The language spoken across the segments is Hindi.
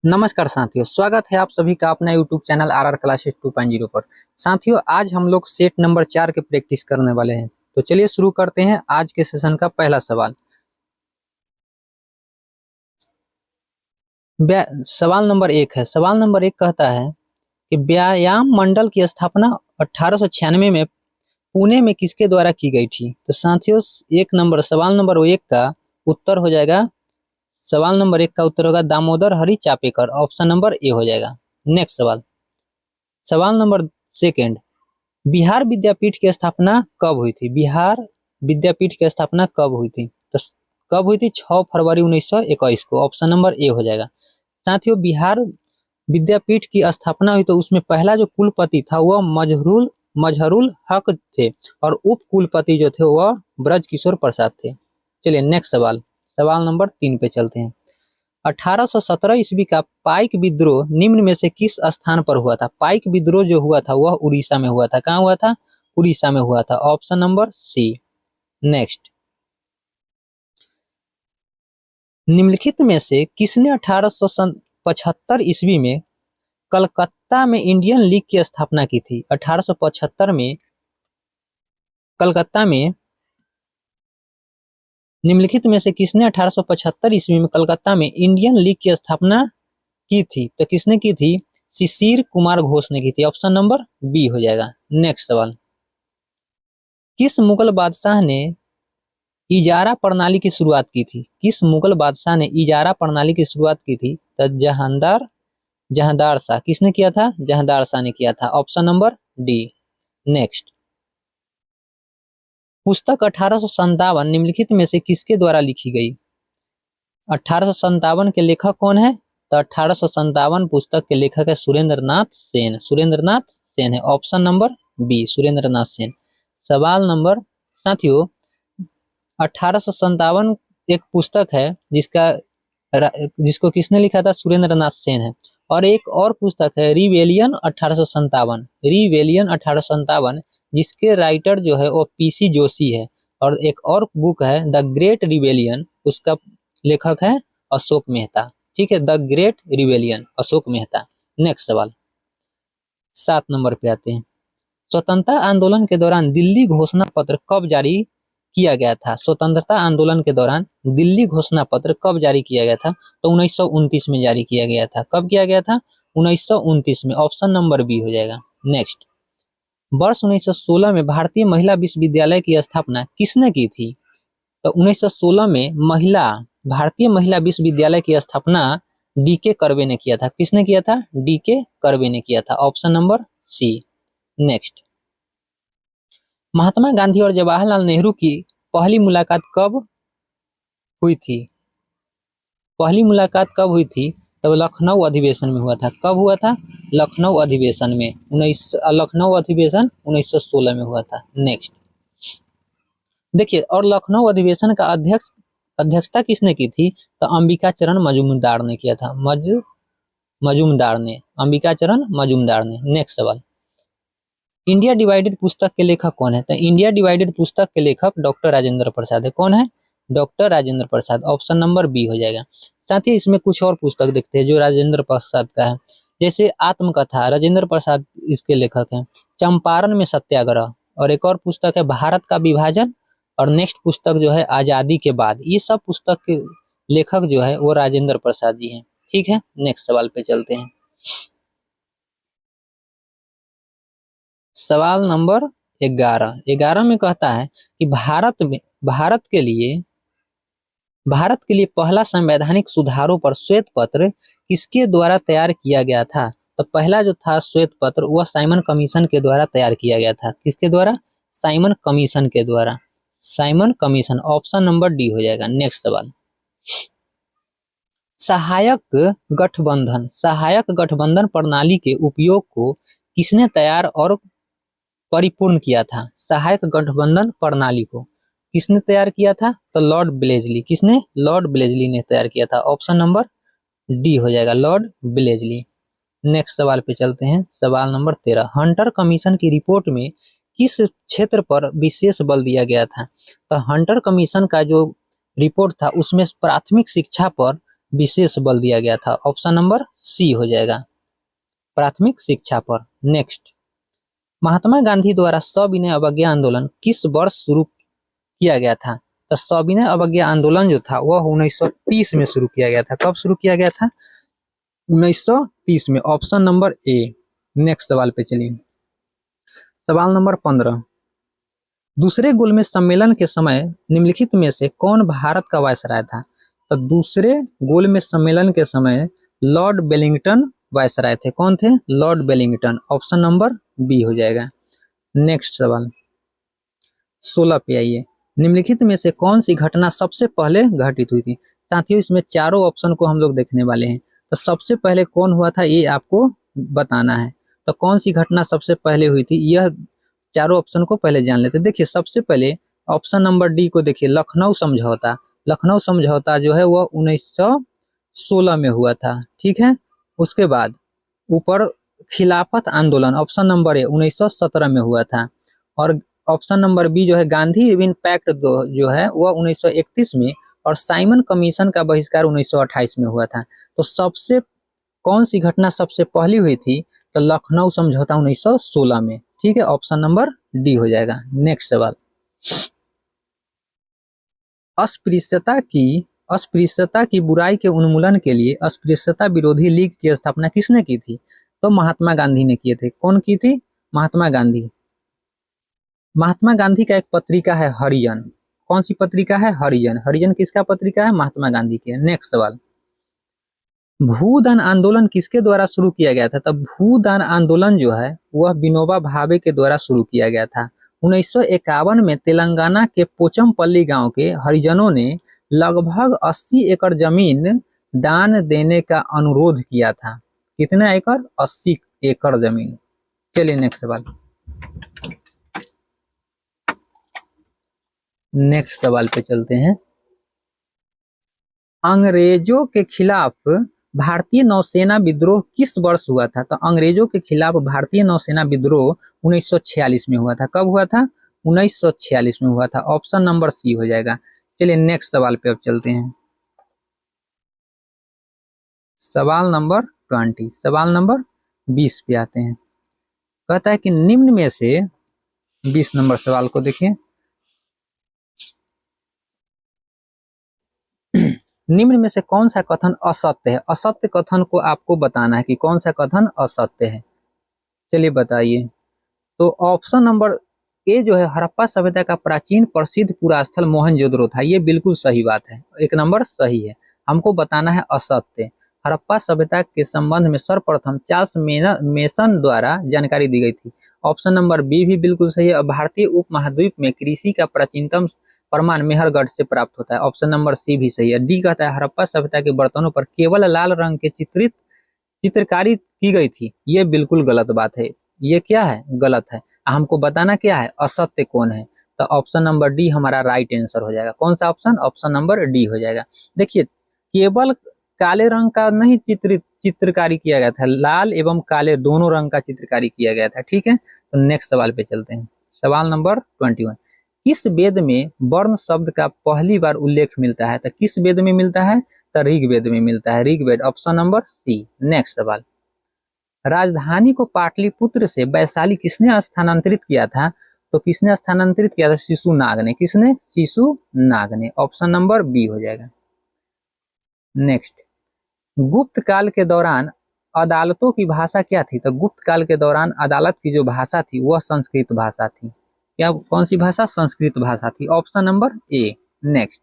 नमस्कार साथियों, स्वागत है आप सभी का अपना यूट्यूब चैनल आर क्लासेस 2.0 पर। साथियों, आज हम लोग सेट नंबर 4 के प्रैक्टिस करने वाले हैं। तो चलिए शुरू करते हैं आज के सेशन का पहला सवाल। सवाल नंबर 1 है। सवाल नंबर 1 कहता है कि व्यायाम मंडल की स्थापना 1896 में पुणे में किसके द्वारा की गई थी। तो साथियों, सवाल नंबर 1 का उत्तर हो जाएगा, सवाल नंबर 1 का उत्तर होगा दामोदर हरि चापेकर। ऑप्शन नंबर ए हो जाएगा। नेक्स्ट सवाल, सवाल नंबर 2, बिहार विद्यापीठ की स्थापना कब हुई थी। बिहार विद्यापीठ की स्थापना कब हुई थी। तो कब हुई थी? 6 फरवरी 1921 को। ऑप्शन नंबर ए हो जाएगा। साथियों, बिहार विद्यापीठ की स्थापना हुई तो उसमें पहला जो कुलपति था वह मजहरुल हक थे और उप कुलपति जो थे वह ब्रजकिशोर प्रसाद थे। चलिए नेक्स्ट सवाल, सवाल नंबर 3 पे चलते हैं। 1817 ईस्वी का पाइक विद्रोह निम्न में से किस स्थान पर हुआ था। पाइक विद्रोह जो हुआ था वह उड़ीसा में हुआ था। कहाँ हुआ था? उड़ीसा में हुआ था। Option number C. नेक्स्ट, निम्नलिखित में से किसने 1875 ईस्वी में कलकत्ता में इंडियन लीग की स्थापना की थी। 1875 में कलकत्ता में, निम्नलिखित में से किसने 1875 ईस्वी में कलकत्ता में इंडियन लीग की स्थापना की थी। तो किसने की थी? शिशिर कुमार घोष ने की थी। ऑप्शन नंबर बी हो जाएगा। नेक्स्ट सवाल, किस मुगल बादशाह ने इजारा प्रणाली की शुरुआत की थी। किस मुगल बादशाह ने इजारा प्रणाली की शुरुआत की थी। तो जहांदार शाह। किसने किया था? जहांदार शाह ने किया था। Option number D. नेक्स्ट, पुस्तक 1857 निम्नलिखित में से किसके द्वारा लिखी गई। 1857 के लेखक कौन है? तो 1857 पुस्तक के लेखक है सुरेंद्रनाथ सेन। सुरेंद्रनाथ सेन है। Option number B, Surendranath Sen. सवाल नंबर, साथियों, 1857 एक पुस्तक है जिसको किसने लिखा था? सुरेंद्रनाथ सेन है। और एक और पुस्तक है रिवेलियन 1857। रिवेलियन 1857 जिसके राइटर जो है वो पीसी जोशी है। और एक और बुक है द ग्रेट रिवेलियन, उसका लेखक है अशोक मेहता। ठीक है, the great rebellion, Ashok Mehta. Next सवाल, 7 नंबर पे आते हैं। स्वतंत्रता आंदोलन के दौरान दिल्ली घोषणा पत्र कब जारी किया गया था। स्वतंत्रता आंदोलन के दौरान दिल्ली घोषणा पत्र कब जारी किया गया था। तो 1929 में जारी किया गया था। कब किया गया था? 1929 में। ऑप्शन नंबर बी हो जाएगा। नेक्स्ट, वर्ष 1916 में भारतीय महिला विश्वविद्यालय की स्थापना किसने की थी। तो 1916 में भारतीय महिला विश्वविद्यालय की स्थापना डी.के. कर्वे ने किया था। किसने किया था? डी.के. कर्वे ने किया था। Option number C. Next, Mahatma Gandhi और जवाहरलाल नेहरू की पहली मुलाकात कब हुई थी। पहली मुलाकात कब हुई थी? तब लखनऊ अधिवेशन में हुआ था। कब हुआ था? लखनऊ अधिवेशन में। लखनऊ अधिवेशन 1916 में हुआ था। नेक्स्ट देखिए, और लखनऊ अधिवेशन का अध्यक्षता किसने की थी? तो अंबिका चरण मजूमदार ने किया था। अंबिका चरण मजूमदार ने। नेक्स्ट सवाल, इंडिया डिवाइडेड पुस्तक के लेखक कौन है। तो इंडिया डिवाइडेड पुस्तक के लेखक डॉक्टर राजेंद्र प्रसाद है। कौन है? Doctor Rajendra Prasad. Option number B हो जाएगा। साथ ही इसमें कुछ और पुस्तक देखते हैं जो राजेंद्र प्रसाद का है। जैसे आत्मकथा, राजेंद्र प्रसाद इसके लेखक हैं। चंपारण में सत्याग्रह, और एक और पुस्तक है भारत का विभाजन, और नेक्स्ट पुस्तक जो है आजादी के बाद। ये सब पुस्तक के लेखक जो है वो राजेंद्र प्रसाद जी हैं। ठीक है, नेक्स्ट सवाल पे चलते हैं। सवाल नंबर 11 में कहता है कि भारत के लिए पहला संवैधानिक सुधारों पर श्वेत पत्र किसके द्वारा तैयार किया गया था। तो पहला जो था श्वेत पत्र वह साइमन कमीशन के द्वारा तैयार किया गया था। किसके द्वारा? साइमन कमीशन के द्वारा। Simon commission. Option number D हो जाएगा। नेक्स्ट सवाल, सहायक गठबंधन प्रणाली के उपयोग को किसने तैयार और परिपूर्ण किया था। सहायक गठबंधन प्रणाली को किसने तैयार किया था? तो लॉर्ड ब्लेजली। किसने? लॉर्ड ब्लेजली ने तैयार किया था। ऑप्शन नंबर डी हो जाएगा, लॉर्ड ब्लेजली। नेक्स्ट सवाल पे चलते हैं। सवाल नंबर 13, हंटर कमीशन की रिपोर्ट में किस क्षेत्र पर विशेष बल दिया गया था। तो हंटर कमीशन का जो रिपोर्ट था उसमें प्राथमिक शिक्षा पर विशेष बल दिया गया था। ऑप्शन नंबर सी हो जाएगा, प्राथमिक शिक्षा पर। नेक्स्ट, महात्मा गांधी द्वारा सविनय अवज्ञा आंदोलन किस वर्ष शुरू किया गया था? तो सविनय अवज्ञा आंदोलन जो था वह 1930 में शुरू किया गया था। कब शुरू किया गया था? 1930 में। ऑप्शन नंबर ए। नेक्स्ट सवाल पे चलिए, सवाल नंबर 15, दूसरे गोलमेज सम्मेलन के समय निम्नलिखित में से कौन भारत का वायसराय था? तो दूसरे गोलमेज सम्मेलन के समय लॉर्ड वेलिंगटन वायसराय थे। कौन थे? Lord Wellington. Option number B हो जाएगा। नेक्स्ट सवाल 16 पे आइए, निम्नलिखित में से कौन सी घटना सबसे पहले घटित हुई थी? साथियों, इसमें चारों ऑप्शन को हम लोग देखने वाले हैं। तो सबसे पहले कौन हुआ था ये आपको बताना है। तो कौन सी घटना सबसे पहले हुई थी, यह चारों ऑप्शन को पहले जान लेते हैं। देखिए, सबसे पहले ऑप्शन नंबर डी को देखिए, लखनऊ समझौता। लखनऊ समझौता जो है वह 1916 में हुआ था। ठीक है। उसके बाद ऊपर खिलाफत आंदोलन, ऑप्शन नंबर ए 1917 में हुआ था। और ऑप्शन नंबर बी जो है गांधी इरविन पैक्ट जो है वह 1931 में, और साइमन कमीशन का बहिष्कार 1928 में हुआ था। तो सबसे कौन सी घटना सबसे पहली हुई थी? तो लखनऊ समझौता 1916 में। ठीक है, ऑप्शन नंबर डी हो जाएगा। नेक्स्ट सवाल, अस्पृश्यता की बुराई के उन्मूलन के लिए अस्पृश्यता विरोधी लीग की स्थापना किसने की थी? तो महात्मा गांधी ने किए थे। कौन की थी? महात्मा गांधी। महात्मा गांधी का एक पत्रिका है हरिजन। कौन सी पत्रिका है? हरिजन। हरिजन किसका पत्रिका है? महात्मा गांधी के। नेक्स्ट सवाल, भूदान आंदोलन किसके द्वारा शुरू किया गया था? तब भूदान आंदोलन जो है वह विनोबा भावे के द्वारा शुरू किया गया था। 1951 में तेलंगाना के पोचमपल्ली गांव के हरिजनों ने लगभग 80 एकड़ जमीन दान देने का अनुरोध किया था। कितना एकड़? 80 एकड़ जमीन। चलिए नेक्स्ट सवाल, नेक्स्ट सवाल पे चलते हैं। अंग्रेजों के खिलाफ भारतीय नौसेना विद्रोह किस वर्ष हुआ था? तो अंग्रेजों के खिलाफ भारतीय नौसेना विद्रोह 1946 में हुआ था। कब हुआ था? 1946 में हुआ था। ऑप्शन नंबर सी हो जाएगा। चलिए नेक्स्ट सवाल पे अब चलते हैं, सवाल नंबर 20, सवाल नंबर 20 पे आते हैं। कहता है कि निम्न में से 20 नंबर सवाल को देखिए, निम्न में से कौन सा कथन असत्य है? असत्य कथन को आपको बताना है कि कौन सा कथन असत्य है। चलिए बताइए। तो ऑप्शन नंबर ए जो है, हड़प्पा सभ्यता का प्राचीन प्रसिद्ध पुरास्थल मोहनजोदड़ो था, ये बिल्कुल सही बात है, एक नंबर सही है। हमको बताना है असत्य। हड़प्पा सभ्यता के संबंध में सर्वप्रथम चार्ल्स मेसन द्वारा जानकारी दी गई थी। ऑप्शन नंबर बी भी बिल्कुल सही है। भारतीय उपमहाद्वीप में कृषि का प्राचीनतम प्रमाण मेहरगढ़ से प्राप्त होता है। ऑप्शन नंबर सी भी सही है। डी कहता है हड़प्पा सभ्यता के बर्तनों पर केवल लाल रंग के चित्रकारी की गई थी, ये बिल्कुल गलत बात है। ये क्या है? गलत है। हमको बताना क्या है, असत्य कौन है। तो ऑप्शन नंबर डी हमारा राइट आंसर हो जाएगा। कौन सा ऑप्शन? ऑप्शन नंबर डी हो जाएगा। देखिए, केवल काले रंग का नहीं चित्रकारी किया गया था, लाल एवं काले दोनों रंग का चित्रकारी किया गया था। ठीक है। तो नेक्स्ट सवाल पे चलते हैं, सवाल नंबर 21, किस वेद में वर्ण शब्द का पहली बार उल्लेख मिलता है? तो किस वेद में मिलता है? तो ऋग्वेद में मिलता है, Rigveda. Option number C. Next सवाल, राजधानी को पाटलिपुत्र से वैशाली किसने स्थानांतरित किया था? तो किसने स्थानांतरित किया था? शिशुनाग ने। किसने? शिशुनाग ने। ऑप्शन नंबर बी हो जाएगा। नेक्स्ट, गुप्त काल के दौरान अदालतों की भाषा क्या थी? तो गुप्त काल के दौरान अदालत की जो भाषा थी वह संस्कृत भाषा थी। क्या? कौन सी भाषा? संस्कृत भाषा थी। ऑप्शन नंबर ए। नेक्स्ट,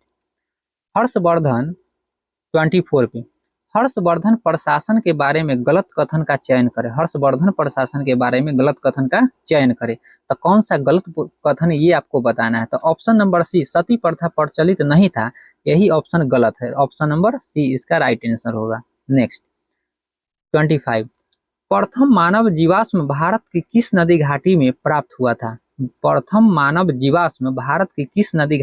हर्षवर्धन 24 पे, हर्षवर्धन प्रशासन के बारे में गलत कथन का चयन करें। हर्षवर्धन प्रशासन के बारे में गलत कथन का चयन करें। तो कौन सा गलत कथन ये आपको बताना है। तो ऑप्शन नंबर सी, सती प्रथा प्रचलित नहीं था, यही ऑप्शन गलत है। ऑप्शन नंबर सी इसका राइट आंसर होगा। नेक्स्ट 25, प्रथम मानव जीवाश्म भारत की किस नदी घाटी में प्राप्त हुआ था? प्रथम मानव जीवाश्म भारत की किस नदी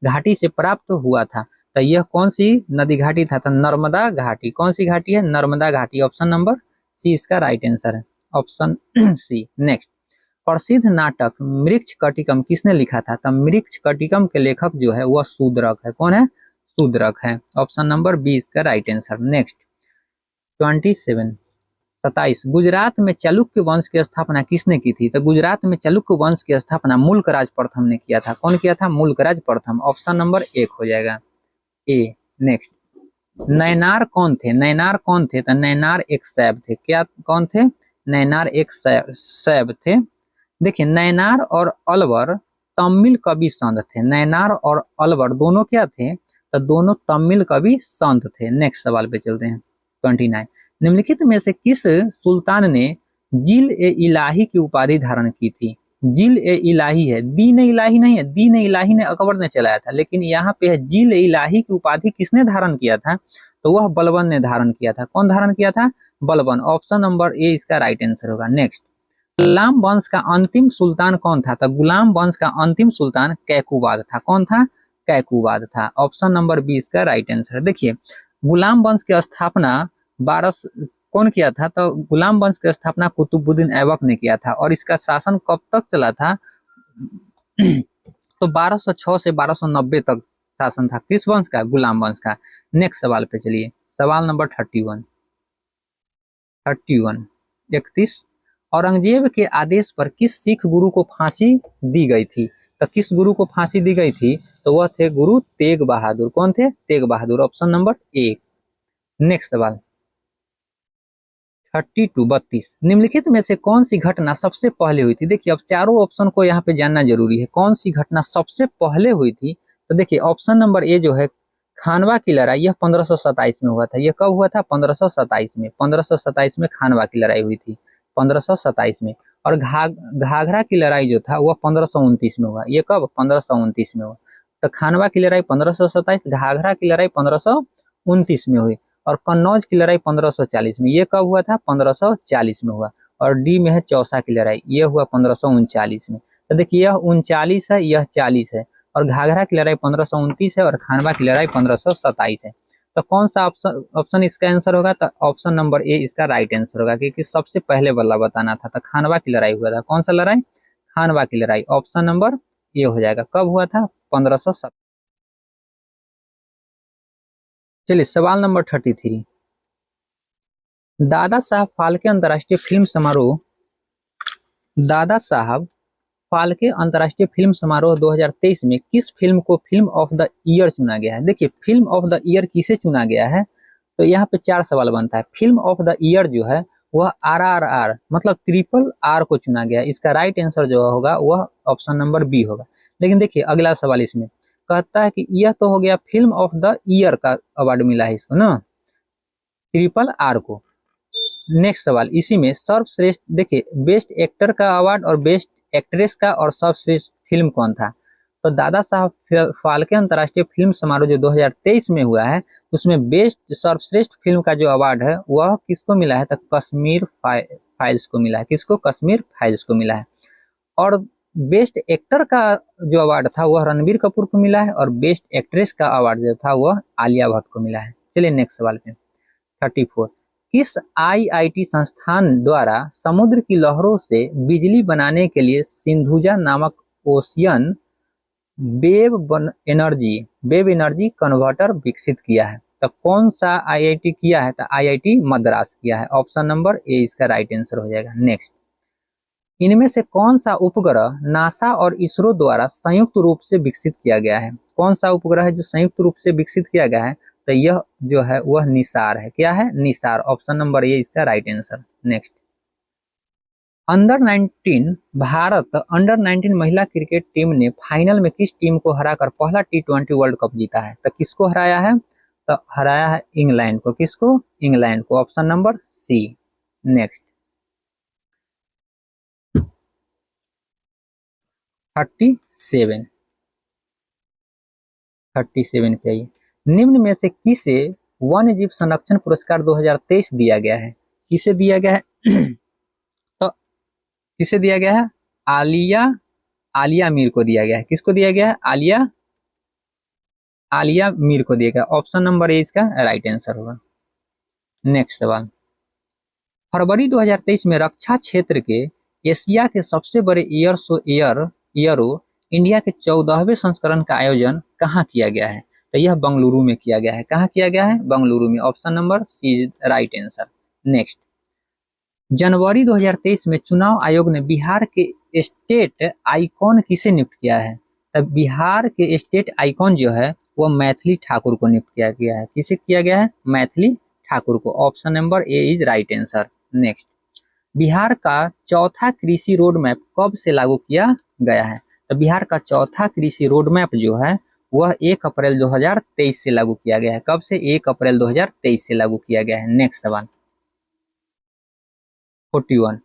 घाटी से प्राप्त हुआ था? तो यह कौन सी नदी घाटी था? तो नर्मदा घाटी। कौन सी घाटी है? नर्मदा घाटी। ऑप्शन नंबर सी इसका राइट आंसर है। Option C. नेक्स्ट, प्रसिद्ध नाटक मृक्षकटिकम किसने लिखा था? तो मृक्षकटिकम के लेखक जो है वह शूद्रक है। कौन है? शूद्रक है। ऑप्शन नंबर बी इसका राइट आंसर। नेक्स्ट 27 27 गुजरात में चालुक्य वंश की स्थापना किसने की थी? तो गुजरात में चालुक्य वंश की स्थापना मुल्कराज प्रथम ने किया था। कौन किया था? मुल्कराज प्रथम। ऑप्शन नंबर 1 हो जाएगा ए। नेक्स्ट नैनार कौन थे? नैनार कौन थे? तो नैनार एक शैव थे। क्या कौन थे? नैनार एक शैव थे। देखिए नैनार और अलवर तमिल कवि संत थे। नैनार और अलवर दोनों क्या थे? तो दोनों तमिल कवि संत थे। नेक्स्ट सवाल पे चलते हैं 29 निम्नलिखित में से किस सुल्तान ने जिल ए इलाही की उपाधि धारण की थी? जिल ए इलाही है, दीन ए इलाही नहीं है। दीन ए इलाही ने अकबर ने चलाया था, लेकिन यहाँ पे है जिल ए इलाही की उपाधि किसने धारण किया था? तो वह बलबन ने धारण किया था। कौन धारण किया था? बलबन। ऑप्शन नंबर ए इसका राइट आंसर होगा। नेक्स्ट गुलाम वंश का अंतिम सुल्तान कौन था? तो गुलाम वंश का अंतिम सुल्तान कैकुबाद था। कौन था? कैकुबाद था। ऑप्शन नंबर बी इसका राइट आंसर। देखिए गुलाम वंश की स्थापना 12 कौन किया था? तो गुलाम वंश की स्थापना कुतुबुद्दीन ऐबक ने किया था। और इसका शासन कब तक चला था? तो 1206 से 1290 तक शासन था। किस वंश का? गुलाम वंश का। नेक्स्ट सवाल पे चलिए, सवाल नंबर 31 31 औरंगजेब के आदेश पर किस सिख गुरु को फांसी दी गई थी? तो किस गुरु को फांसी दी गई थी? तो वह थे गुरु तेग बहादुर। कौन थे? Tegh Bahadur. Option number 1। Next सवाल 32 निम्नलिखित में से कौन सी घटना सबसे पहले हुई थी? देखिए अब चारों ऑप्शन को यहाँ पे जानना जरूरी है। कौन सी घटना सबसे पहले हुई थी? तो देखिए ऑप्शन नंबर ए जो है खानवा की लड़ाई, यह 1527 में हुआ था। यह कब हुआ था? 1527 में। 1527 में खानवा की लड़ाई हुई थी, 1527 में। और घाघरा की लड़ाई जो था वह 1529 में हुआ। ये कब? 1529 में हुआ। तो खानवा की लड़ाई 1527, घाघरा की लड़ाई 1529 में हुई। और कन्नौज की लड़ाई 1540 में। ये कब हुआ था? 1540 में हुआ। और डी में है चौसा की लड़ाई, ये हुआ 1539 में। तो देखिए यह 39 है, यह 40 है। और घाघरा की लड़ाई 1529 है और खानवा की लड़ाई 1527 है। तो कौन सा ऑप्शन इसका आंसर होगा? तो ऑप्शन नंबर ए इसका राइट आंसर होगा, क्योंकि सबसे पहले वाला बताना था। तो खानवा की लड़ाई हुआ था। कौन सा लड़ाई? खानवा की लड़ाई। ऑप्शन नंबर ए हो जाएगा। कब हुआ था? 1527। चलिए सवाल नंबर 33 दादा साहब फाल्के अंतर्राष्ट्रीय फिल्म समारोह दादा साहब फाल्के अंतर्राष्ट्रीय फिल्म समारोह 2023 में किस फिल्म को फिल्म ऑफ द ईयर चुना गया है? देखिए फिल्म ऑफ द ईयर किसे चुना गया है? तो यहाँ पे 4 सवाल बनता है। फिल्म ऑफ द ईयर जो है वह RRR मतलब ट्रिपल आर को चुना गया है। इसका राइट आंसर जो होगा वह ऑप्शन नंबर बी होगा। लेकिन देखिए अगला सवाल इसमें कहता है कि यह तो हो गया फिल्म ऑफ द ईयर का अवार्ड मिला है इसको ना, ट्रिपल आर को। नेक्स्ट सवाल इसी में सर्वश्रेष्ठ, देखिए बेस्ट एक्टर का अवार्ड और बेस्ट एक्ट्रेस का और सर्वश्रेष्ठ फिल्म कौन था? तो दादा साहब फाल्के अंतर्राष्ट्रीय फिल्म समारोह जो 2023 में हुआ है उसमें बेस्ट सर्वश्रेष्ठ फिल्म का जो अवार्ड है वह किसको मिला है? तो कश्मीर फाइल्स को मिला है। किसको? कश्मीर फाइल्स को मिला है। और बेस्ट एक्टर का जो अवार्ड था वह रणबीर कपूर को मिला है। और बेस्ट एक्ट्रेस का अवार्ड जो था वह आलिया भट्ट को मिला है। चलिए नेक्स्ट सवाल पे 34 किस IIT संस्थान द्वारा समुद्र की लहरों से बिजली बनाने के लिए सिंधुजा नामक ओशियन वेव एनर्जी कन्वर्टर विकसित किया है? तो कौन सा IIT किया है? तो IIT मद्रास किया है। ऑप्शन नंबर ए इसका राइट आंसर हो जाएगा। नेक्स्ट इनमें से कौन सा उपग्रह नासा और इसरो द्वारा संयुक्त रूप से विकसित किया गया है? कौन सा उपग्रह है जो संयुक्त रूप से विकसित किया गया है? तो यह जो है वह निसार है। क्या है? निसार। ऑप्शन नंबर ए इसका right answer. Next Bharat under 19 महिला क्रिकेट टीम ने फाइनल में किस टीम को हराकर पहला T20 वर्ल्ड कप जीता है? तो किसको हराया है? तो हराया है इंग्लैंड को। किसको? इंग्लैंड को। Option number C. नेक्स्ट 37 पे आइए। निम्न में से किसे वन्य जीव संरक्षण पुरस्कार 2023 दिया गया है? किसे दिया गया है? तो किसे दिया गया है? आलिया मीर को दिया गया है। किसको दिया गया है? आलिया मीर को दिया गया। ऑप्शन नंबर ए इसका राइट आंसर होगा। नेक्स्ट सवाल फरवरी 2023 में रक्षा क्षेत्र के एशिया के सबसे बड़े एयरो इंडिया के 14वें संस्करण का आयोजन कहाँ किया गया है? तो यह बेंगलुरु में किया गया है। कहाँ किया गया है? बेंगलुरु में। Option number C is right answer. Next, जनवरी 2023 में चुनाव आयोग ने बिहार के स्टेट आइकॉन किसे नियुक्त किया है? तब बिहार के स्टेट आइकॉन जो है वह मैथिली ठाकुर को नियुक्त किया गया है। किसे किया गया है? मैथिली ठाकुर को। Option number A is right answer. Next, Bihar का चौथा कृषि रोड मैप कब से लागू किया गया है? तो बिहार का चौथा कृषि रोड मैप जो है वह 1 अप्रैल 2023 से लागू किया गया है। कब से? 1 अप्रैल 2023 से लागू किया गया है। नेक्स्ट सवाल 41,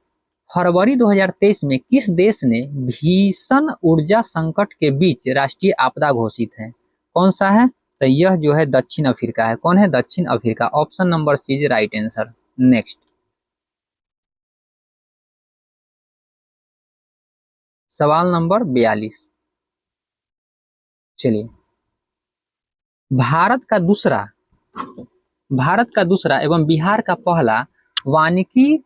फरवरी 2023 में किस देश ने भीषण ऊर्जा संकट के बीच राष्ट्रीय आपदा घोषित है? कौन सा है? तो यह जो है दक्षिण अफ्रीका है। कौन है? दक्षिण Africa. Option number C is right answer. Next, सवाल नंबर 42, चलिए, भारत का दूसरा एवं बिहार का पहला वानिकी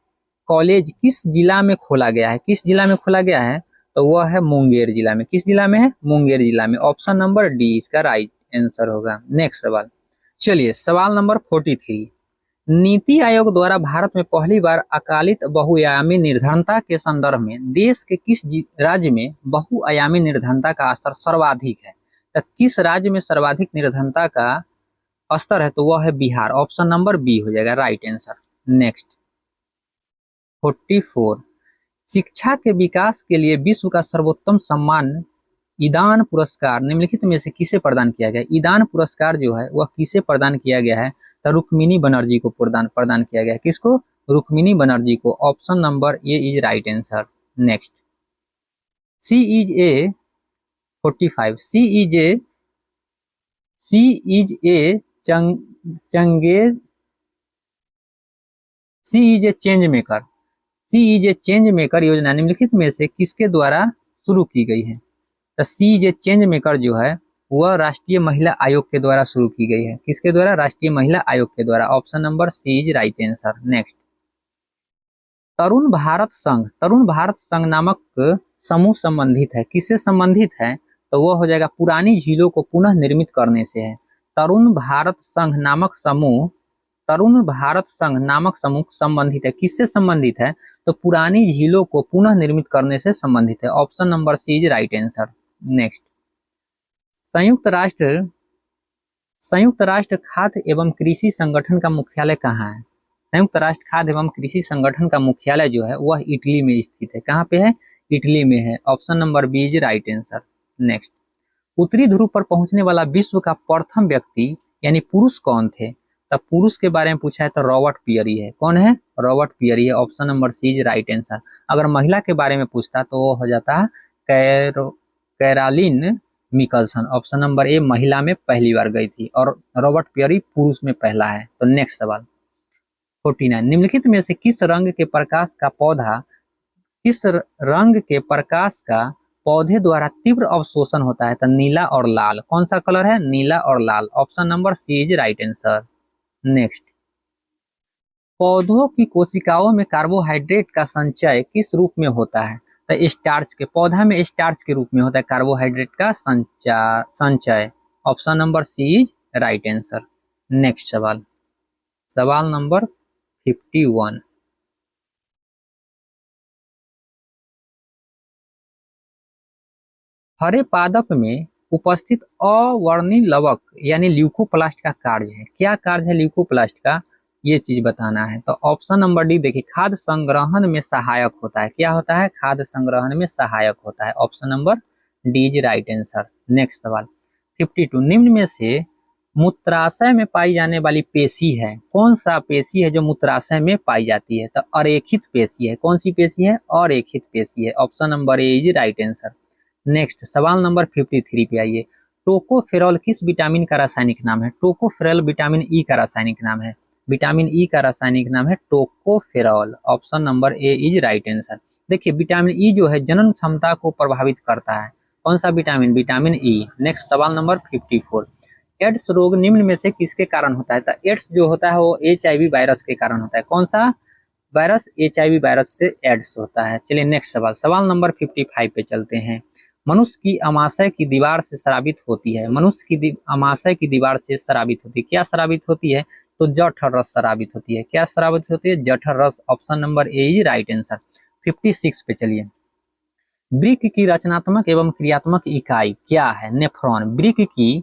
कॉलेज किस जिला में खोला गया है? किस जिला में खोला गया है? तो वह है मुंगेर जिला में। किस जिला में है? मुंगेर जिला में। ऑप्शन नंबर डी इसका राइट आंसर होगा। नेक्स्ट सवाल, चलिए, सवाल नंबर 43, नीति आयोग द्वारा भारत में पहली बार अकालित बहुआयामी निर्धनता के संदर्भ में देश के किस राज्य में बहुआयामी निर्धनता का स्तर सर्वाधिक है? तो किस राज्य में सर्वाधिक निर्धनता का स्तर है? तो वह है बिहार। ऑप्शन नंबर बी हो जाएगा राइट आंसर। नेक्स्ट 44, शिक्षा के विकास के लिए विश्व का सर्वोत्तम सम्मान ईदान पुरस्कार निम्नलिखित में से किसे प्रदान किया गया? ईदान पुरस्कार जो है वह किसे प्रदान किया गया है? तो रुक्मिणी बनर्जी को प्रदान किया गया है। किसको? रुक्मिणी बनर्जी को। Option number A is right answer. Next, C is A 45, change maker योजना निम्नलिखित में से किसके द्वारा शुरू की गई है? तो सी इज ए चेंज मेकर जो है वह राष्ट्रीय महिला आयोग के द्वारा शुरू की गई है। किसके द्वारा? राष्ट्रीय महिला आयोग के द्वारा। Option number C is right answer. Next, Tarun Bharat Sangh नामक समूह संबंधित है। किससे संबंधित है? तो वह हो जाएगा पुरानी झीलों को पुनः निर्मित करने से है। तरुण भारत संघ नामक समूह संबंधित है। किससे संबंधित है? तो पुरानी झीलों को पुनः निर्मित करने से संबंधित है। Option number C is right answer. Next, संयुक्त राष्ट्र खाद्य एवं कृषि संगठन का मुख्यालय कहाँ है? संयुक्त राष्ट्र खाद्य एवं कृषि संगठन का मुख्यालय जो है वह इटली में स्थित है। कहाँ पे है? इटली में है। Option number B is right answer. Next, उत्तरी ध्रुव पर पहुंचने वाला विश्व का प्रथम व्यक्ति यानी पुरुष कौन थे? तब पुरुष के बारे में पूछा है तो रॉबर्ट पियरी है। कौन है? रॉबर्ट पियरी है। Option number C is right answer. अगर महिला के बारे में पूछता तो वो हो जाता है Caroline Mikkelsen. Option number A महिला में पहली बार गई थी और रॉबर्ट पियरी पुरुष में पहला है। तो नेक्स्ट सवाल 49, निम्नलिखित में से किस रंग के प्रकाश का पौधे द्वारा तीव्र अवशोषण होता है? तो नीला और लाल। कौन सा कलर है? नीला और लाल। Option number C is right answer. Next, पौधों की कोशिकाओं में कार्बोहाइड्रेट का संचय किस रूप में होता है? तो स्टार्च के पौधा में स्टार्च के रूप में होता है कार्बोहाइड्रेट का संचय। Option number C is right answer. Next सवाल नंबर 51, हरे पादप में उपस्थित अवर्णी लवक यानी ल्यूकोप्लास्ट का कार्य है। क्या कार्य है ल्यूकोप्लास्ट का? ये चीज बताना है। तो ऑप्शन नंबर डी देखिए, खाद्य संग्रहण में सहायक होता है। क्या होता है? खाद्य संग्रहण में सहायक होता है। Option number D is right answer. Next सवाल 52, निम्न में से मूत्राशय में पाई जाने वाली पेशी है। कौन सा पेशी है जो मूत्राशय में पाई जाती है? तो अरेखित पेशी है। कौन सी पेशी है? अरेखित पेशी है। Option number A is right answer. Next सवाल नंबर 53 पे आइए, टोकोफेरॉल किस विटामिन का रासायनिक नाम है? टोकोफेरॉल विटामिन ई का रासायनिक नाम है। विटामिन ई का रासायनिक नाम है tocopherol. Option number A is right answer. देखिए विटामिन ई जो है जनन क्षमता को प्रभावित करता है। कौन सा विटामिन? Vitamin E. नेक्स्ट सवाल नंबर 54, एड्स रोग निम्न में से किसके कारण होता है? तो एड्स जो होता है वो HIV वायरस के कारण होता है। कौन सा वायरस? HIV वायरस से एड्स होता है। चलिए नेक्स्ट सवाल नंबर 55 पे चलते हैं, मनुष्य की अमाशय की दीवार से स्रावित होती है, मनुष्य की अमाशय की दीवार से स्रावित होती है, क्या स्रावित होती है? तो जठर रस स्रावित होती है। क्या स्रावित होती है? जठर रस। Option number A is right answer. 56 पे चलिए। वृक्क की रचनात्मक एवं क्रियात्मक इकाई क्या है? नेफ्रॉन। वृक्क की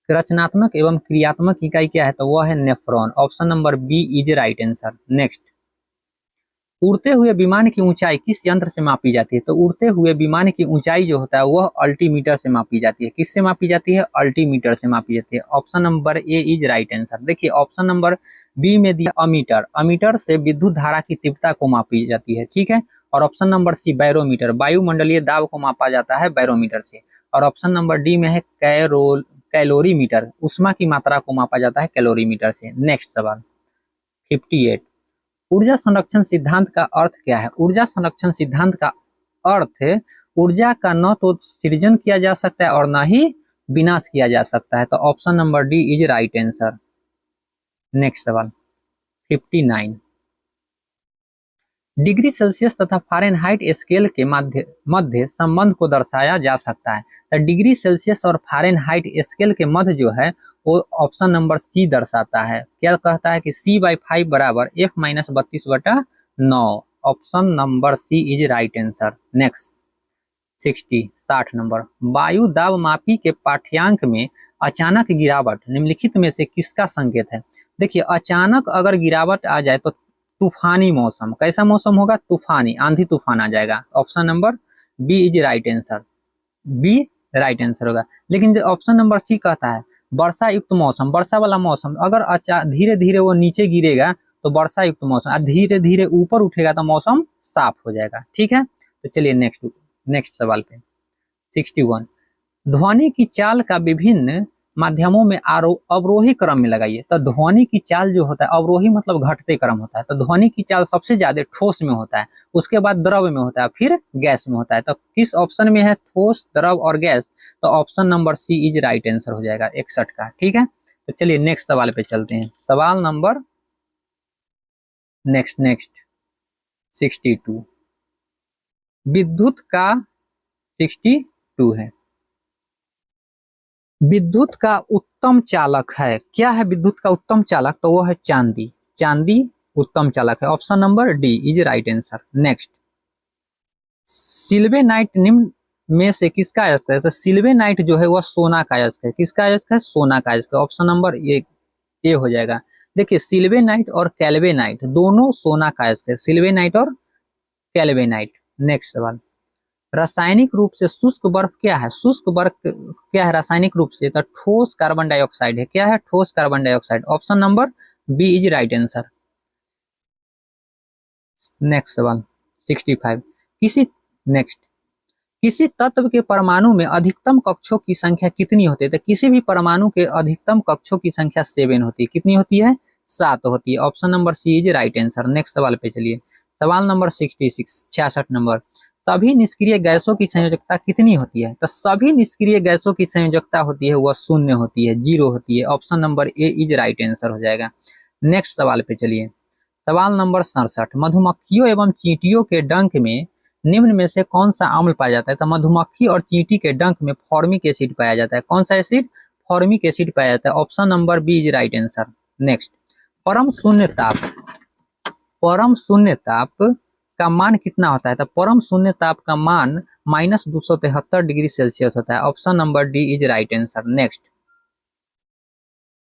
रचनात्मक एवं क्रियात्मक इकाई क्या है? तो वह है nephron. Option number B is right answer. Next, उड़ते हुए विमान की ऊंचाई किस यंत्र से मापी जाती है? तो उड़ते हुए विमान की ऊंचाई जो होता है वह अल्टीमीटर से मापी जाती है। किससे मापी जाती है? अल्टीमीटर से मापी जाती है। Option number A is right answer. देखिए ऑप्शन नंबर बी में दिया अमीटर, अमीटर से विद्युत धारा की तीव्रता को मापी जाती है, ठीक है। और ऑप्शन नंबर सी बैरोमीटर, वायुमंडलीय दाब को मापा जाता है बैरोमीटर से। और ऑप्शन नंबर डी में है कैलोरीमीटर, उष्मा की मात्रा को मापा जाता है कैलोरीमीटर से। नेक्स्ट सवाल 58, ऊर्जा संरक्षण सिद्धांत का अर्थ क्या है? ऊर्जा संरक्षण सिद्धांत का अर्थ ऊर्जा का न तो सृजन किया जा सकता है और न ही विनाश किया जा सकता है। तो option number D is right answer. Next सवाल 59, डिग्री सेल्सियस तथा फारेनहाइट स्केल के मध्य संबंध को दर्शाया जा सकता है। तो डिग्री सेल्सियस और फारेनहाइट स्केल के मध्य जो है वो ऑप्शन नंबर सी दर्शाता है। क्या कहता है कि C/5 बराबर F-32/9। Option number C is right answer. Next 60 number, वायु दाब मापी के पाठ्यांक में अचानक गिरावट निम्नलिखित में से किसका संकेत है? देखिए अचानक अगर गिरावट आ जाए तो तूफानी मौसम, कैसा मौसम होगा? तूफानी, आंधी तूफान आ जाएगा। Option number B is right answer. B right answer होगा। लेकिन जो ऑप्शन नंबर सी कहता है वर्षा युक्त मौसम, वर्षा वाला मौसम, अगर धीरे धीरे वो नीचे गिरेगा तो वर्षा युक्त मौसम, धीरे धीरे ऊपर उठेगा तो मौसम साफ हो जाएगा, ठीक है। तो चलिए नेक्स्ट सवाल पे 61, ध्वनि की चाल का विभिन्न माध्यमों में अवरोही क्रम में लगाइए। तो ध्वनि की चाल जो होता है, अवरोही मतलब घटते क्रम होता है, तो ध्वनि की चाल सबसे ज्यादा ठोस में होता है, उसके बाद द्रव में होता है, फिर गैस में होता है। तो किस ऑप्शन में है ठोस, द्रव और गैस? तो option number C is right answer हो जाएगा 61 का, ठीक है। तो चलिए नेक्स्ट सवाल पे चलते हैं। सवाल नंबर नेक्स्ट 62, विद्युत का 62 है, विद्युत का उत्तम चालक है। क्या है विद्युत का उत्तम चालक? तो वो है चांदी। चांदी उत्तम चालक है। Option number D is right answer. Next, sylvanite निम्न में से किसका अयस्क है? तो सिल्वेनाइट जो है वह सोना का अयस्क है। किसका अयस्क है? सोना का अयस्क है। ऑप्शन नंबर ए हो जाएगा। देखिए सिल्वेनाइट और कैल्वेनाइट दोनों सोना का अयस्क है, सिल्वेनाइट और कैल्वेनाइट। नेक्स्ट सवाल, रासायनिक रूप से शुष्क बर्फ क्या है? शुष्क बर्फ क्या है रासायनिक रूप से? तो ठोस कार्बन डाइऑक्साइड है। क्या है? ठोस carbon dioxide. Option number B is right answer. Next सवाल 65, किसी तत्व के परमाणु में अधिकतम कक्षों की संख्या कितनी होती है? तो किसी भी परमाणु के अधिकतम कक्षों की संख्या 7 होती है। कितनी होती है? 7 होती है। Option number C is right answer. Next सवाल पे चलिए। सवाल नंबर 66 नंबर, सभी निष्क्रिय गैसों की संयोजकता कितनी होती है? तो सभी निष्क्रिय गैसों की संयोजकता होती है वह 0 होती है, 0 होती है। Option number A is right answer हो जाएगा। नेक्स्ट सवाल पे चलिए। सवाल नंबर 67, मधुमक्खियों एवं चींटियों के डंक में निम्न में से कौन सा अम्ल पाया जाता है? तो मधुमक्खी और चींटी के डंक में फॉर्मिक एसिड पाया जाता है। कौन सा एसिड? फॉर्मिक एसिड पाया जाता है। Option number B is right answer. Next, परम शून्य ताप का मान कितना होता है? तो परम शून्य ताप का मान -273 डिग्री सेल्सियस होता है। Option number D is right answer. Next,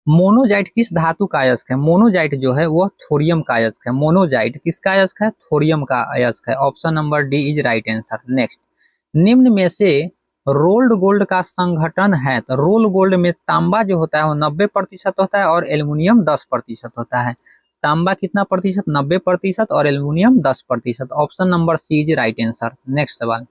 monazite किस धातु का अयस्क है? मोनोजाइट जो है वह थोरियम का अयस्क है। मोनोजाइट किसका अयस्क है? थोरियम का अयस्क है। Option number D is right answer. Next, निम्न में से रोल्ड गोल्ड का संघटन है। तो रोल गोल्ड में तांबा जो होता है वो 90% होता है और एल्युमिनियम 10% होता है। तांबा कितना प्रतिशत? 90% और aluminium 10%। Option number C is right answer. Next सवाल,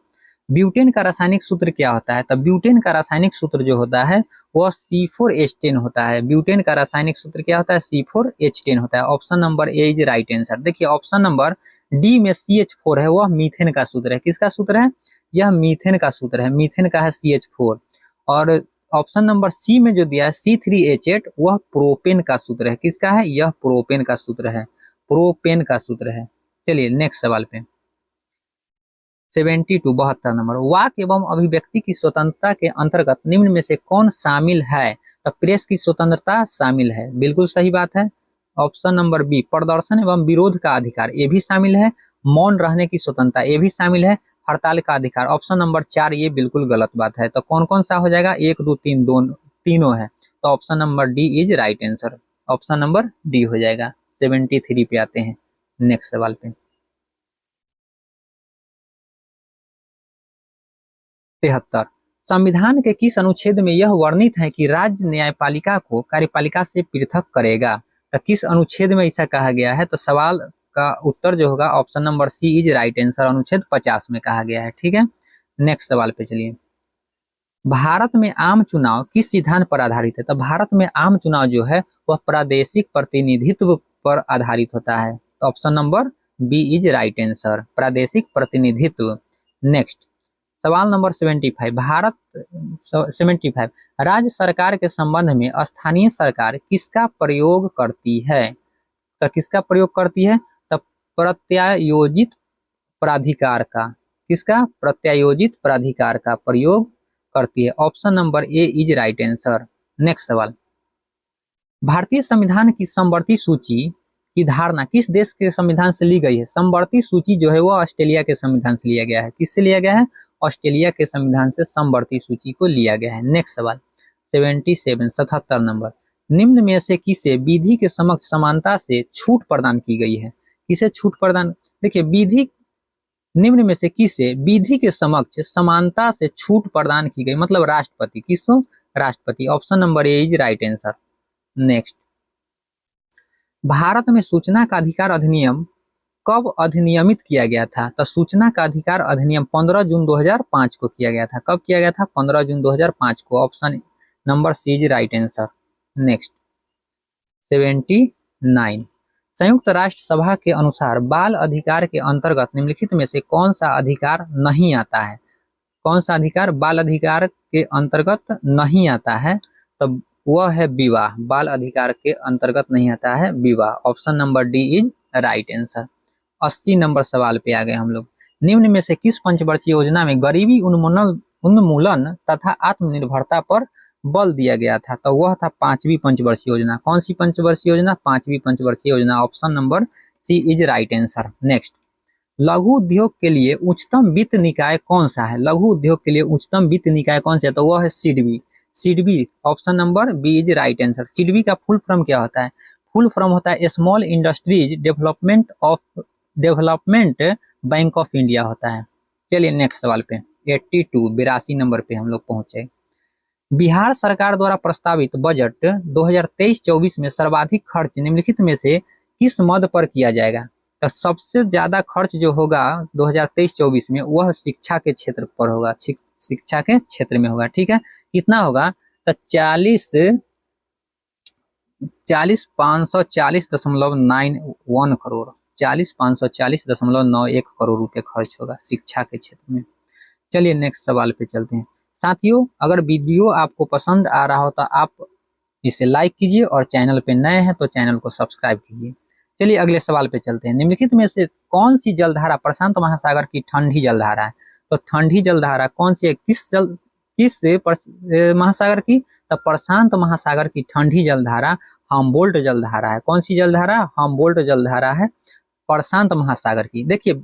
ब्यूटेन का रासायनिक सूत्र क्या होता है? तो ब्यूटेन का रासायनिक सूत्र जो होता है वह C4H10 होता है। ब्यूटेन का रासायनिक सूत्र क्या होता है? C4H10 होता है। Option number A is right answer. देखिए ऑप्शन नंबर डी में CH4 है, वह मीथेन का सूत्र है। किसका सूत्र है? यह मीथेन का सूत्र है। मीथेन का है CH4। और ऑप्शन नंबर सी में जो दिया है C3H8 वह प्रोपेन का सूत्र है। किसका है? यह प्रोपेन का सूत्र है, प्रोपेन का सूत्र है। चलिए नेक्स्ट सवाल पे 72 72 नंबर, वाक एवं अभिव्यक्ति की स्वतंत्रता के अंतर्गत निम्न में से कौन शामिल है? तो प्रेस की स्वतंत्रता शामिल है, बिल्कुल सही बात है। ऑप्शन नंबर बी, प्रदर्शन एवं विरोध का अधिकार, ये भी शामिल है। मौन रहने की स्वतंत्रता, ये भी शामिल है। हड़ताल का अधिकार, ऑप्शन नंबर 4 ये बिल्कुल गलत बात है। तो कौन कौन सा हो जाएगा? 1 2 3 दोनों तीनों है, तो option number D is right answer. Option number D हो जाएगा। 73 पे आते हैं, नेक्स्ट सवाल पे। 73, संविधान के किस अनुच्छेद में यह वर्णित है कि राज्य न्यायपालिका को कार्यपालिका से पृथक करेगा? तो किस अनुच्छेद में ऐसा कहा गया है? तो सवाल का उत्तर जो होगा option number C is right answer, अनुच्छेद 50 में कहा गया है। ठीक है, नेक्स्ट सवाल पे चलिए। भारत में आम चुनाव किस सिद्धांत पर आधारित है? तो भारत में आम चुनाव जो है वह प्रादेशिक प्रतिनिधित्व पर आधारित होता है। तो option number B is right answer, प्रादेशिक प्रतिनिधित्व। नेक्स्ट सवाल नंबर 75, भारत 75, राज्य सरकार के संबंध में स्थानीय सरकार किसका प्रयोग करती है? तो किसका प्रयोग करती है? तो प्रत्यायोजित प्राधिकार का, किसका? प्रत्यायोजित प्राधिकार का प्रयोग करती है। Option number A is right answer. Next सवाल, भारतीय संविधान की समवर्ती सूची की धारणा किस देश के संविधान से ली गई है? समवर्ती सूची जो है वो ऑस्ट्रेलिया के संविधान से लिया गया है। किससे लिया गया है? ऑस्ट्रेलिया के संविधान से समवर्ती सूची को लिया गया है। नेक्स्ट सवाल 77 77 नंबर, निम्न में से किसे विधि के समक्ष समानता से छूट प्रदान की गई है? किसे छूट प्रदान? देखिए विधि, निम्न में से किसे विधि के समक्ष समानता से छूट प्रदान की गई? मतलब राष्ट्रपति। किसको? राष्ट्रपति। Option number A is right answer. Next, Bharat में सूचना का अधिकार अधिनियम कब अधिनियमित किया गया था? तो सूचना का अधिकार अधिनियम 15 जून 2005 को किया गया था। कब किया गया था? 15 जून 2005 को। Option number C is right answer. Next 79, संयुक्त राष्ट्र सभा के अनुसार बाल अधिकार के अंतर्गत निम्नलिखित में से कौन सा अधिकार नहीं आता है? कौन सा अधिकार बाल अधिकार के अंतर्गत नहीं आता है? तो वह है विवाह। बाल अधिकार के अंतर्गत नहीं आता है विवाह। Option number D is right answer. 80 number सवाल पे आ गए हम लोग। निम्न में से किस पंचवर्षीय योजना में गरीबी उन्मूलन तथा आत्मनिर्भरता पर बल दिया गया था? तो वह था 5वीं पंचवर्षीय योजना। कौन सी पंचवर्षीय योजना? 5वीं पंचवर्षीय योजना। Option number C is right answer. Next, लघु उद्योग के लिए उच्चतम वित्त निकाय कौन सा है? लघु उद्योग के लिए उच्चतम वित्त निकाय कौन सा है? तो वह है SIDBI. SIDBI, option number B is right answer. SIDBI का फुल फॉर्म क्या होता है? फुल फॉर्म होता है small industries development bank of India होता है। चलिए नेक्स्ट सवाल पे 82 नंबर पे हम लोग पहुंचे। बिहार सरकार द्वारा प्रस्तावित बजट 2023-24 में सर्वाधिक खर्च निम्नलिखित में से किस मद पर किया जाएगा? तो सबसे ज्यादा खर्च जो होगा 2023-24 में वह शिक्षा के क्षेत्र पर होगा। शिक्षा के क्षेत्र में होगा। ठीक है, कितना होगा? तो 40,540.91 करोड़, 40,540.91 करोड़ रुपए खर्च होगा शिक्षा के क्षेत्र में। चलिए नेक्स्ट सवाल पे चलते हैं। साथियों, अगर वीडियो आपको पसंद आ रहा हो तो आप इसे लाइक कीजिए और चैनल पे नए हैं तो चैनल को सब्सक्राइब कीजिए। चलिए अगले सवाल पे चलते हैं। निम्नलिखित में से कौन सी जलधारा प्रशांत महासागर की ठंडी जलधारा है? तो ठंडी जलधारा कौन सी है? किस महासागर की? तो प्रशांत महासागर की ठंडी जलधारा हम्बोल्ट जलधारा है। कौन सी जलधारा? हम्बोल्ट जलधारा है प्रशांत महासागर की। देखिए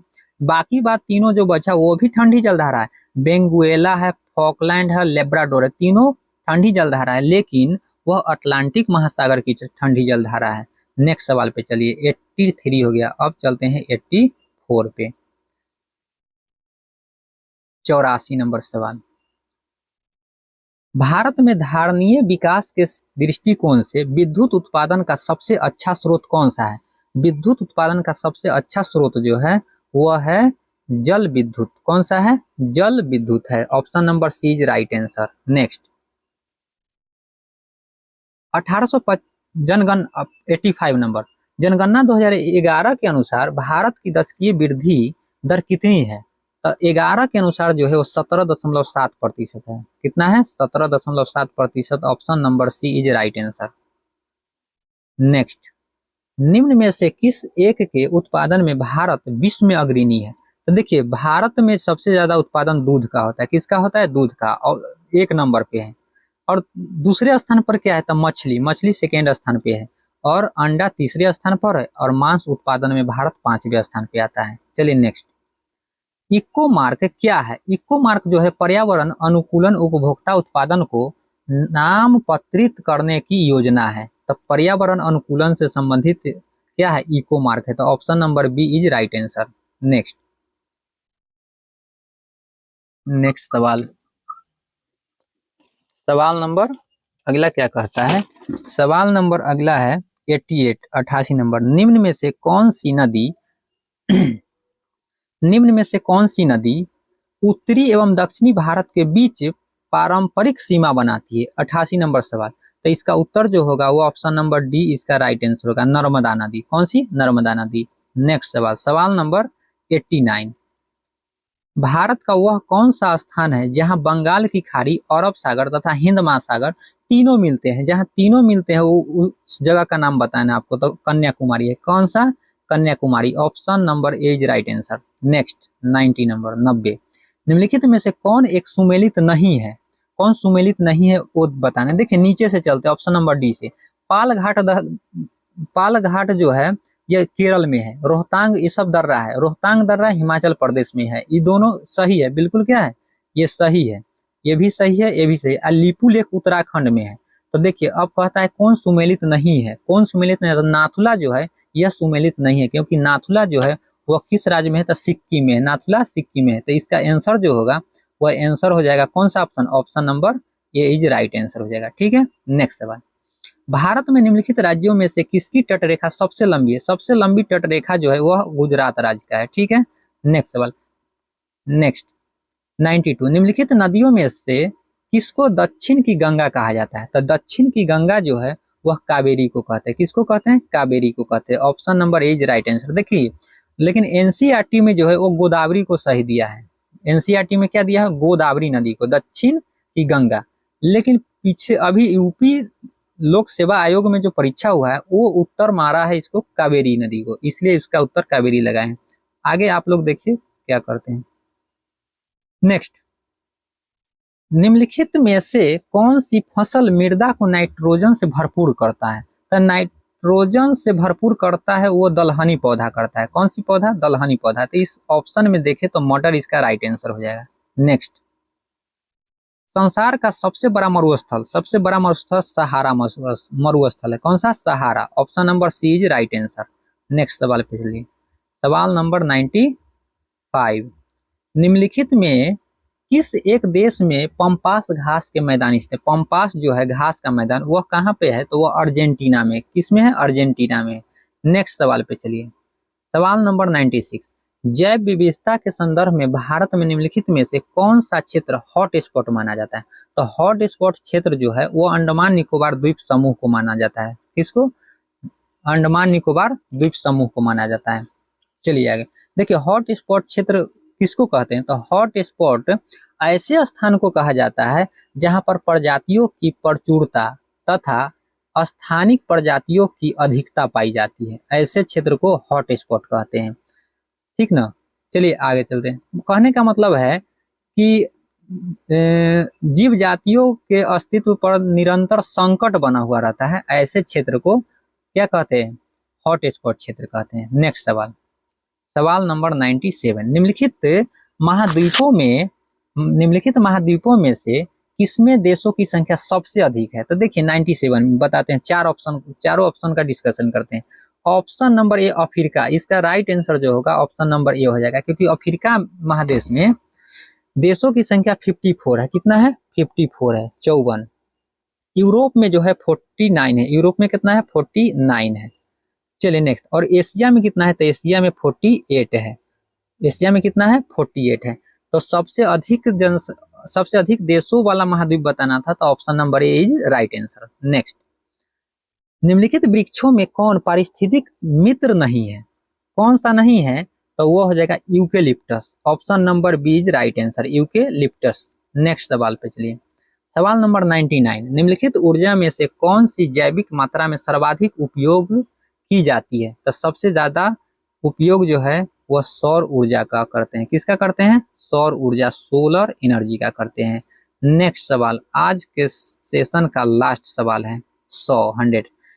बाकी बात तीनों जो बचा वो भी ठंडी जलधारा है। बेंगुएला है, फॉकलैंड है, लेब्राडोर है, तीनों ठंडी जलधारा है, लेकिन वह अटलांटिक महासागर की ठंडी जलधारा है। नेक्स्ट सवाल पे चलिए। 83 हो गया, अब चलते हैं 84 पे। 84 नंबर सवाल, भारत में धारणीय विकास के दृष्टिकोण से विद्युत उत्पादन का सबसे अच्छा स्रोत कौन सा है? विद्युत उत्पादन का सबसे अच्छा स्रोत जो है वह है जल विद्युत। कौन सा है? जल विद्युत है। Option number C is right answer. Next 85 number, जनगणना 2011 के अनुसार भारत की दशकीय वृद्धि दर कितनी है? तो 11 के अनुसार जो है वो 17.7% है। कितना है? 17.7%। Option number C is right answer. Next, निम्न में से किस एक के उत्पादन में भारत विश्व में अग्रणी है? तो देखिए भारत में सबसे ज्यादा उत्पादन दूध का होता है। किसका होता है? दूध का, और 1 नंबर पे है। और दूसरे स्थान पर क्या है? तो मछली, मछली सेकेंड स्थान पे है। और अंडा तीसरे स्थान पर है। और मांस उत्पादन में भारत 5वें स्थान पे आता है। चलिए नेक्स्ट, इको मार्क क्या है? इको मार्क जो है पर्यावरण अनुकूलन उपभोक्ता उत्पादन को नामपत्रित करने की योजना है। तो पर्यावरण अनुकूलन से संबंधित क्या है? इको मार्क है। तो option number B is right answer. Next, next सवाल, सवाल नंबर अगला क्या कहता है? सवाल नंबर अगला है 88, 88 नंबर। निम्न में से कौन सी नदी उत्तरी एवं दक्षिणी भारत के बीच पारंपरिक सीमा बनाती है? 88 नंबर सवाल। तो इसका उत्तर जो होगा वो ऑप्शन नंबर डी इसका राइट आंसर होगा, नर्मदा नदी। कौन सी? नर्मदा नदी। नेक्स्ट सवाल, सवाल नंबर 89, भारत का वह कौन सा स्थान है जहां बंगाल की खाड़ी, अरब सागर तथा हिंद महासागर तीनों मिलते हैं? जहां तीनों मिलते हैं वो उस जगह का नाम बताना आपको। तो कन्याकुमारी है। कौन सा? Kanyakumari. Option number A is right answer. Next, 90 number, 90, निम्नलिखित में से कौन एक सुमेलित नहीं है? कौन सुमेलित नहीं है वो बताना। देखिए नीचे से चलते, ऑप्शन नंबर डी से। पाल घाट जो है ये केरल में है। रोहतांग, ये सब दर्रा है। रोहतांग दर्रा हिमाचल प्रदेश में है। ये दोनों सही है, बिल्कुल क्या है? ये सही है, ये भी सही है, ये भी सही है। लिपु लेक उत्तराखंड में है। तो देखिए अब कहता है कौन सुमेलित नहीं है? कौन सुमेलित नहीं है? तो नाथुला जो है यह सुमेलित नहीं है, क्योंकि नाथुला जो है वह किस राज्य में है? तो सिक्किम में है। नाथुला सिक्किम में है। तो इसका आंसर जो होगा वह आंसर हो जाएगा कौन सा option? Option number A is right answer हो जाएगा। ठीक है, नेक्स्ट सवाल, भारत में निम्नलिखित राज्यों में से किसकी तटरेखा सबसे लंबी है? सबसे लंबी तटरेखा जो है वह गुजरात राज्य का है। ठीक है, नेक्स्ट सवाल, नेक्स्ट 92, निम्नलिखित नदियों में से किसको दक्षिण की गंगा कहा जाता है? तो दक्षिण की गंगा जो है वह कावेरी को कहते हैं। किसको कहते हैं? कावेरी को कहते हैं। Option number A is right answer. देखिए लेकिन एनसीईआरटी में जो है वो गोदावरी को सही दिया है। एनसीईआरटी में क्या दिया है? गोदावरी नदी को, दक्षिण की गंगा। लेकिन पीछे अभी यूपी लोक सेवा आयोग में जो परीक्षा हुआ है वो उत्तर मारा है इसको कावेरी नदी को, इसलिए इसका उत्तर कावेरी लगाए। आगे आप लोग देखिए क्या करते हैं। नेक्स्ट, निम्नलिखित में से कौन सी फसल मृदा को नाइट्रोजन से भरपूर करता है? तो नाइट्रोजन से भरपूर करता है वो दलहनी पौधा करता है। कौन सी पौधा? दलहनी पौधा। तो इस ऑप्शन में देखे तो मटर इसका राइट आंसर हो जाएगा। नेक्स्ट, संसार का सबसे बड़ा मरुस्थल, सबसे बड़ा मरुस्थल सहारा मरुस्थल है। कौन सा? Sahara. Option number C is right answer. Next सवाल पे चलिए, सवाल नंबर 95, निम्नलिखित में किस एक देश में पंपास घास के मैदान स्थित है? पंपास जो है घास का मैदान वह कहाँ पे है? तो वह अर्जेंटीना में। किस में है? अर्जेंटीना में। नेक्स्ट सवाल पे चलिए, सवाल नंबर 96, जैव विविधता के संदर्भ में भारत में निम्नलिखित में से कौन सा क्षेत्र हॉट स्पॉट माना जाता है? तो हॉट स्पॉट क्षेत्र जो है वो अंडमान निकोबार द्वीप समूह को माना जाता है। किसको? अंडमान निकोबार द्वीप समूह को माना जाता है। चलिए आगे देखिए, हॉट स्पॉट क्षेत्र किसको कहते हैं? तो हॉट स्पॉट ऐसे स्थान को कहा जाता है जहां पर प्रजातियों की प्रचुरता तथा स्थानिक प्रजातियों की अधिकता पाई जाती है। ऐसे क्षेत्र को हॉट स्पॉट कहते हैं। ठीक ना, चलिए आगे चलते हैं। कहने का मतलब है कि जीव जातियों के अस्तित्व पर निरंतर संकट बना हुआ रहता है, ऐसे क्षेत्र को क्या कहते हैं? हॉट स्पॉट क्षेत्र कहते हैं। नेक्स्ट सवाल, सवाल नंबर 97, निम्नलिखित महाद्वीपों में से किसमें देशों की संख्या सबसे अधिक है? तो देखिए 97 बताते हैं, चारों ऑप्शन का डिस्कशन करते हैं। ऑप्शन नंबर ए अफ्रीका, इसका राइट आंसर जो होगा ऑप्शन नंबर ए हो जाएगा, क्योंकि अफ्रीका महादेश में देशों की संख्या 54 है। कितना है? 54 है, 54। यूरोप में जो है 49 है। यूरोप में कितना है? 49 है। चलिए नेक्स्ट, और एशिया में कितना है? तो एशिया में 48 है। एशिया में कितना है? 48 है। तो सबसे अधिक देशों वाला महाद्वीप बताना था, तो option number A is right answer. Next, निम्नलिखित वृक्षों में कौन पारिस्थितिक मित्र नहीं है? कौन सा नहीं है? तो वो हो जाएगा eucalyptus. Option number B is right answer, eucalyptus. Next सवाल पे चलिए, सवाल नंबर 99, निम्नलिखित ऊर्जा में से कौन सी जैविक मात्रा में सर्वाधिक उपयोग की जाती है? तो सबसे ज्यादा उपयोग जो है वह सौर ऊर्जा का करते हैं। किसका करते हैं? सौर ऊर्जा, सोलर एनर्जी का करते हैं। नेक्स्ट सवाल, आज के सेशन का लास्ट सवाल है 100।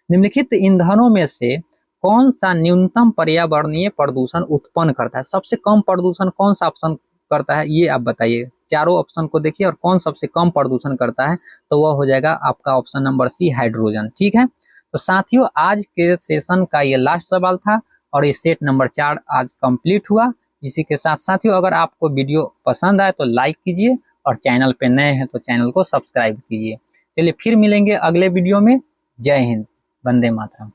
निम्नलिखित ईंधनों में से कौन सा न्यूनतम पर्यावरणीय प्रदूषण उत्पन्न करता है? सबसे कम प्रदूषण कौन सा ऑप्शन करता है, ये आप बताइए। चारों ऑप्शन को देखिए और कौन सबसे कम प्रदूषण करता है, तो वह हो जाएगा आपका ऑप्शन नंबर सी, हाइड्रोजन। ठीक है, तो साथियों आज के सेशन का ये लास्ट सवाल था और ये सेट नंबर 4 आज कंप्लीट हुआ। इसी के साथ साथियों अगर आपको वीडियो पसंद आए तो लाइक कीजिए और चैनल पे नए हैं तो चैनल को सब्सक्राइब कीजिए। चलिए फिर मिलेंगे अगले वीडियो में। जय हिंद, वंदे मातरम।